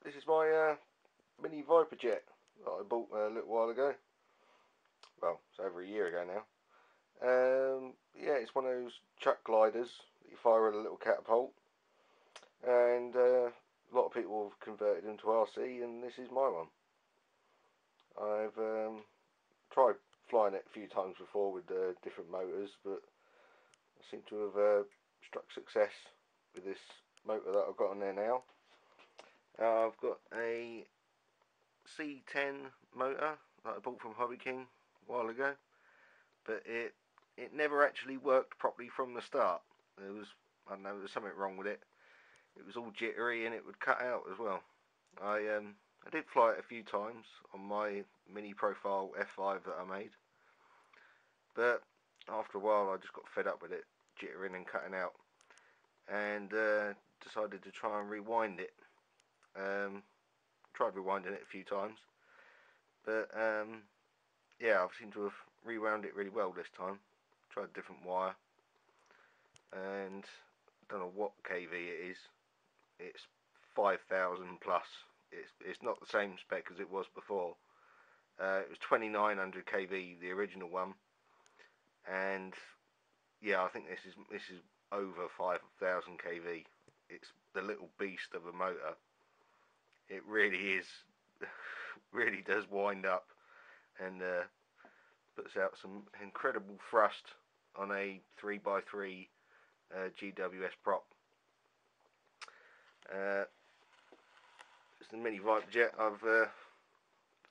This is my mini Viper jet that I bought a little while ago. Well, it's over a year ago now. Yeah, it's one of those chuck gliders that you fire with a little catapult, and a lot of people have converted into RC, and this is my one. I've tried flying it a few times before with different motors, but I seem to have struck success with this motor that I've got on there now. I've got a C10 motor that I bought from Hobby King a while ago, but it never actually worked properly from the start. I don't know, there was something wrong with it. It was all jittery and it would cut out as well. I did fly it a few times on my mini profile F5 that I made, but after a while I just got fed up with it jittering and cutting out, and decided to try and rewind it. Tried rewinding it a few times, but yeah, I seem to have rewound it really well this time. Tried a different wire, and I don't know what kV it is. It's 5,000 plus. It's not the same spec as it was before. It was 2900 kV, the original one, and yeah, I think this is over 5,000 kV. It's the little beast of a motor. It really is, really does wind up, and puts out some incredible thrust on a 3x3 GWS prop. It's the mini Viper jet. I've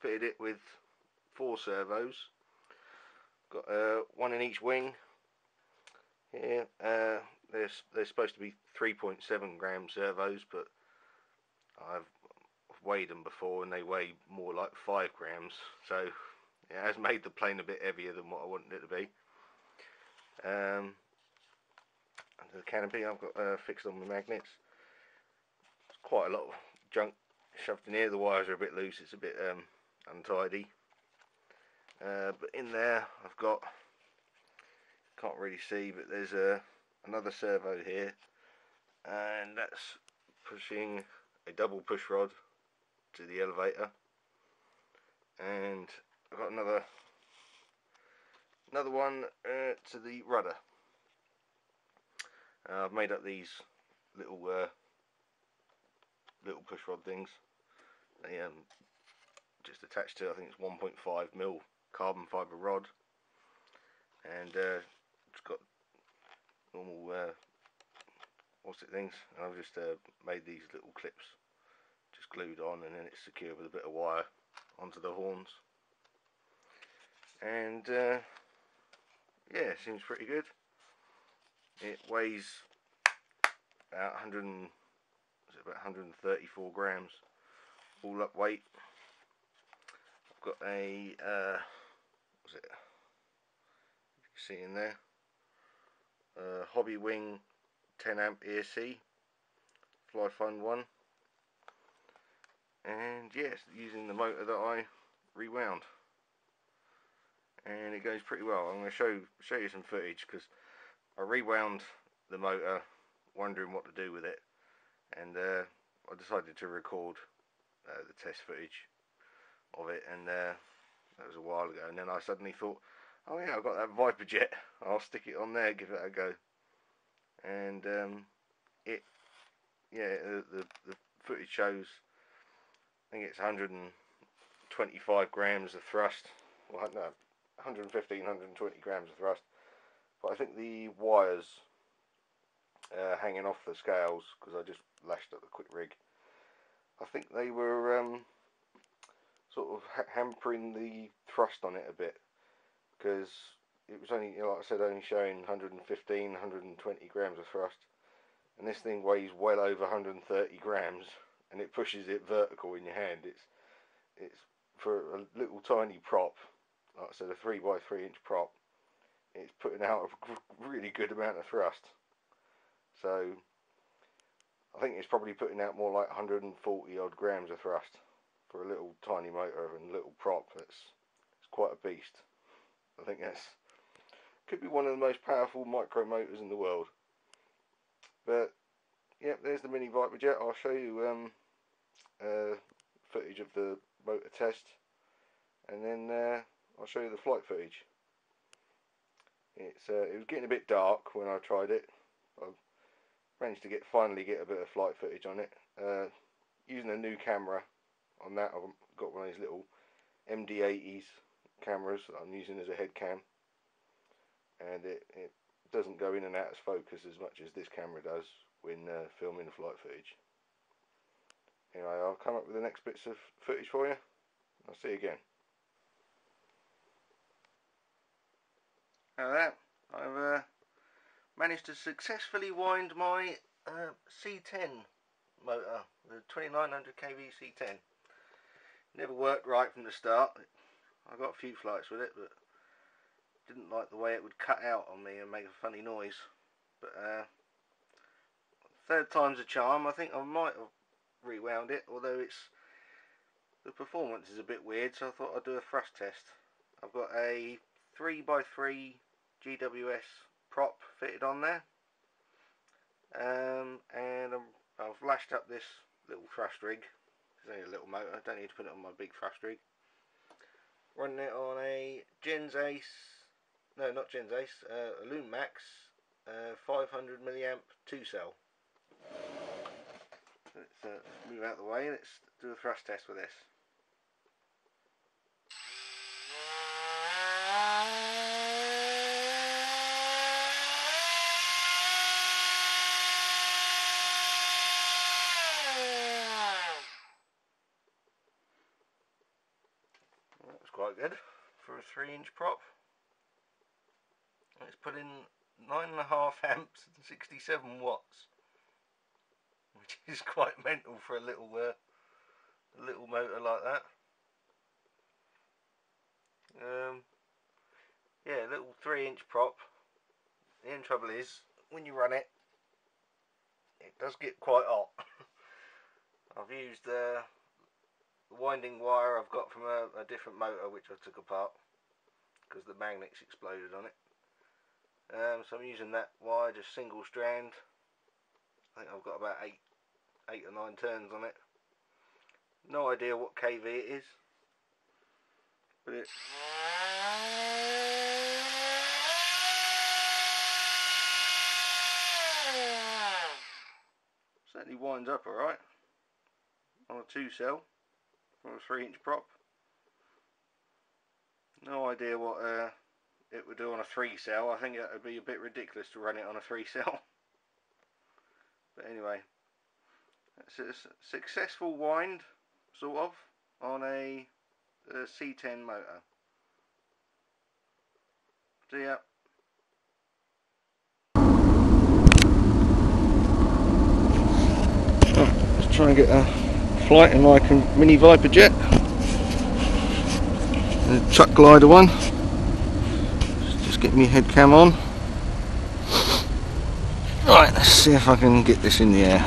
fitted it with 4 servos. Got one in each wing. Here, they're supposed to be 3.7 gram servos, but I've weighed them before and they weigh more like 5 grams, so it has made the plane a bit heavier than what I wanted it to be. Under the canopy I've got fixed on the magnets. Quite a lot of junk shoved in here. The wires are a bit loose, it's a bit untidy, but in there I've got, can't really see, but there's another servo here, and that's pushing a double push rod to the elevator, and I've got another one to the rudder. I've made up these little push rod things. They just attached to, I think it's 1.5mm carbon fibre rod, and it's got normal things, and I've just made these little clips just glued on, and then it's secured with a bit of wire onto the horns, and yeah, it seems pretty good. It weighs about 134 grams all up weight. I've got a what's it, you can see in there, Hobbywing 10 amp ESC Fly Fun 1, and yes, using the motor that I rewound, and it goes pretty well. I'm going to show you some footage, because I rewound the motor wondering what to do with it, and I decided to record the test footage of it, and that was a while ago, and then I suddenly thought, oh yeah, I've got that Viper jet, I'll stick it on there, give it a go, and the footage shows, I think it's 125 grams of thrust, well no, 115, 120 grams of thrust, but I think the wires hanging off the scales, because I just lashed up the quick rig, I think they were sort of hampering the thrust on it a bit, because it was only, like I said, only showing 115, 120 grams of thrust, and this thing weighs well over 130 grams, and it pushes it vertical in your hand. It's for a little tiny prop, like I said, a 3x3 inch prop, it's putting out a really good amount of thrust. So I think it's probably putting out more like 140 odd grams of thrust for a little tiny motor and little prop. It's quite a beast. I think that's could be one of the most powerful micro motors in the world. But yeah, there's the mini Viper jet. I'll show you footage of the motor test, and then I'll show you the flight footage. It was getting a bit dark when I tried it. I managed to finally get a bit of flight footage on it. Using a new camera on that, I've got one of these little MD80s cameras that I'm using as a head cam, and it doesn't go in and out of focus as much as this camera does when filming the flight footage. Anyway, I'll come up with the next bits of footage for you. I'll see you again. Now that I've managed to successfully wind my C10 motor, the 2900 kV C10. Never worked right from the start. I got a few flights with it, but didn't like the way it would cut out on me and make a funny noise. But third time's a charm. I think I might have rewound it, although the performance is a bit weird, so I thought I'd do a thrust test. I've got a 3x3 GWS prop fitted on there, and I've lashed up this little thrust rig. It's only a little motor, I don't need to put it on my big thrust rig. Running it on a Gensace, no, not Gensace, a Lumax 500 milliamp 2-cell. Let's move out of the way, let's do a thrust test with this. That was quite good for a 3-inch prop. It's put in 9.5 amps and 67 watts. Which is quite mental for a little motor like that. Yeah, little 3-inch prop. The only trouble is, when you run it, it does get quite hot. I've used the winding wire I've got from a different motor which I took apart because the magnets exploded on it. So I'm using that wire, just single strand. I think I've got about 8 or 9 turns on it. No idea what kV it is, but it certainly winds up alright on a 2-cell or a 3-inch prop. No idea what it would do on a 3-cell. I think it would be a bit ridiculous to run it on a 3-cell. But anyway, it's a successful wind, sort of, on a C10 motor. See ya. Let's try and get a flight in my Mini Viper jet. The Chuck Glider one. Just get my head cam on. Right, let's see if I can get this in the air.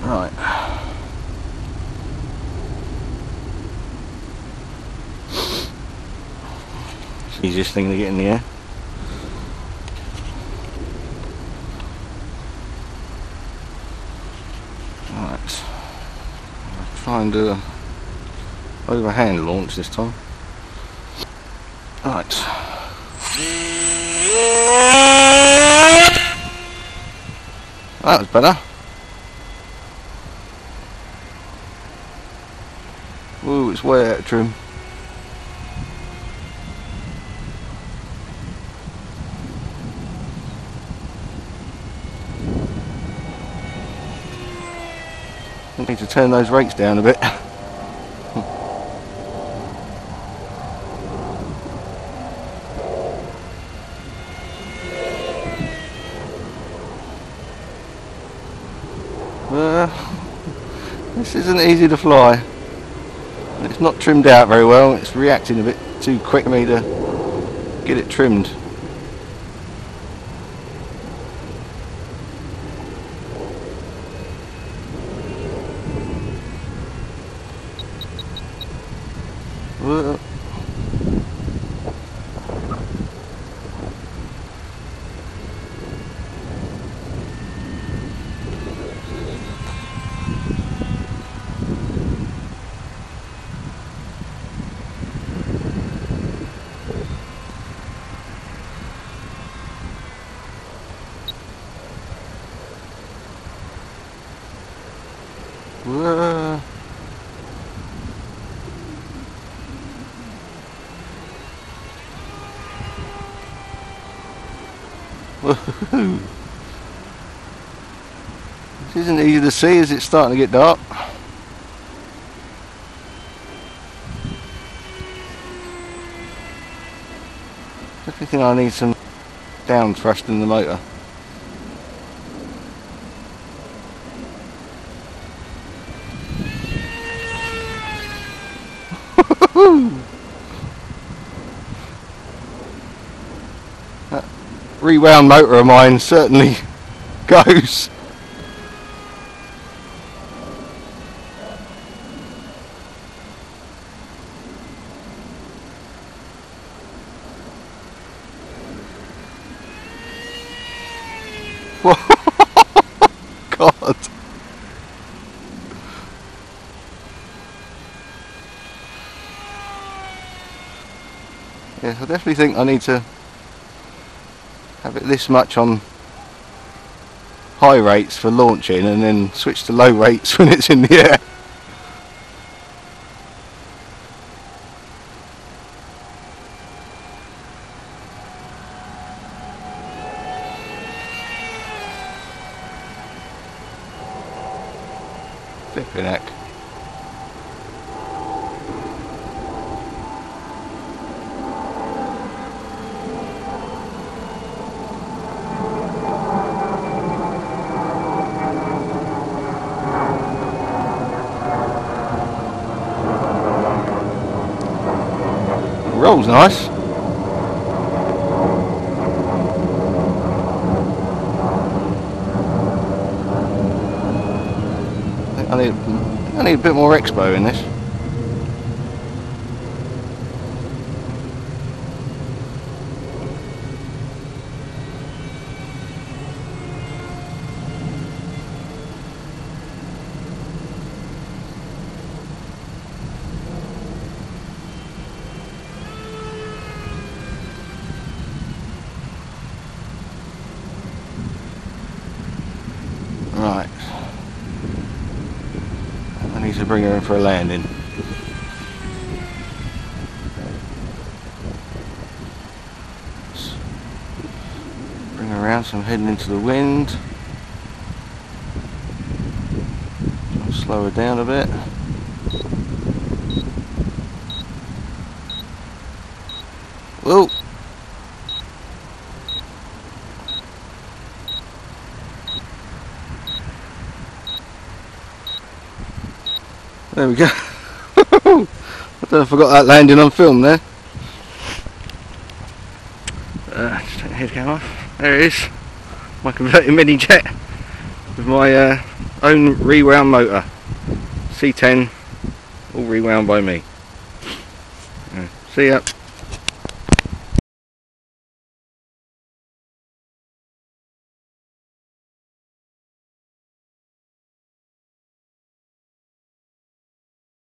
Right. It's the easiest thing to get in the air. Right. I'll try and do a overhand launch this time. Right. That was better. Ooh, it's way out of trim. I need to turn those rates down a bit. This isn't easy to fly. It's not trimmed out very well. It's reacting a bit too quick for me to get it trimmed. Woohoo. This isn't easy to see as it's starting to get dark. I think I need some down thrust in the motor. That rewound motor of mine certainly goes. God. Yes, I definitely think I need to have it this much on high rates for launching and then switch to low rates when it's in the air. Flipping heck. Rolls nice. I need a bit more expo in this. Right. I need to bring her in for a landing. Let's bring her around so I'm heading into the wind. I'll slow her down a bit. Whoa! There we go. I don't know if I got that landing on film there. Just take the head cam off. There it is. My converted mini jet with my own rewound motor. C10, all rewound by me. See ya.